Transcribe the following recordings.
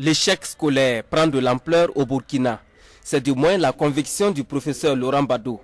L'échec scolaire prend de l'ampleur au Burkina. C'est du moins la conviction du professeur Laurent Badou.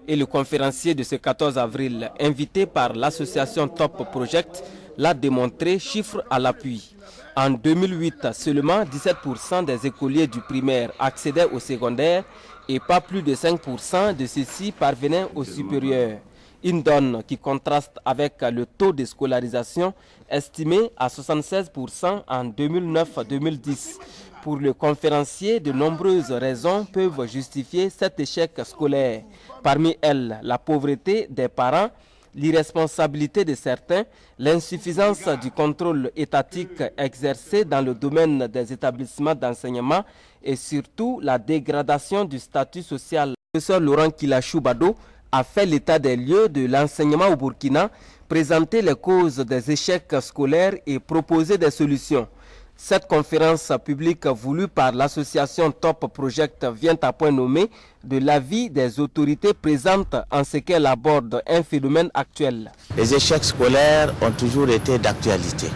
Et le conférencier de ce 14 avril, invité par l'association Top Project, l'a démontré chiffre à l'appui. En 2008, seulement 17% des écoliers du primaire accédaient au secondaire et pas plus de 5% de ceux-ci parvenaient au supérieur. Une donne qui contraste avec le taux de scolarisation estimé à 76% en 2009-2010. Pour le conférencier, de nombreuses raisons peuvent justifier cet échec scolaire. Parmi elles, la pauvreté des parents, l'irresponsabilité de certains, l'insuffisance du contrôle étatique exercé dans le domaine des établissements d'enseignement et surtout la dégradation du statut social. Le professeur Laurent Kilachou Bado a fait l'état des lieux de l'enseignement au Burkina, présenté les causes des échecs scolaires et proposé des solutions. Cette conférence publique voulue par l'association Top Project vient à point nommé de l'avis des autorités présentes en ce qu'elle aborde un phénomène actuel. Les échecs scolaires ont toujours été d'actualité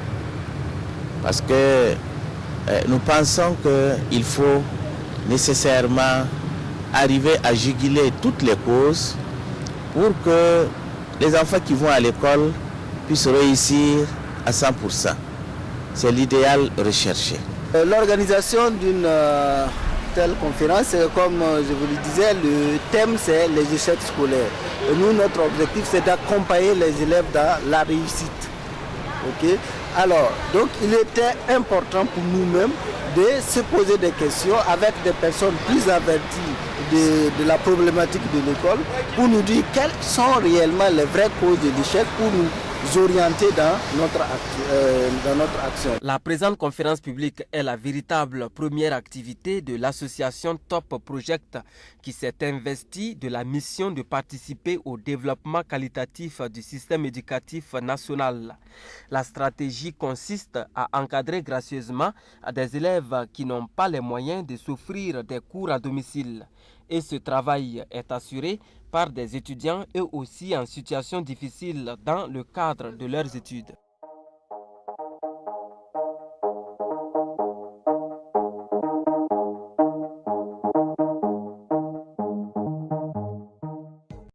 parce que nous pensons qu'il faut nécessairement arriver à juguler toutes les causes pour que les enfants qui vont à l'école puissent réussir à 100%. C'est l'idéal recherché. L'organisation d'une telle conférence, comme je vous le disais, le thème c'est les échecs scolaires. Et nous, notre objectif c'est d'accompagner les élèves dans la réussite. Okay? Alors, donc il était important pour nous-mêmes de se poser des questions avec des personnes plus averties de la problématique de l'école pour nous dire quelles sont réellement les vraies causes de l'échec pour nous orienter dans notre action. La présente conférence publique est la véritable première activité de l'association Top Project qui s'est investie de la mission de participer au développement qualitatif du système éducatif national. La stratégie consiste à encadrer gracieusement des élèves qui n'ont pas les moyens de s'offrir des cours à domicile. Et ce travail est assuré par des étudiants eux aussi en situation difficile dans le cadre de leurs études.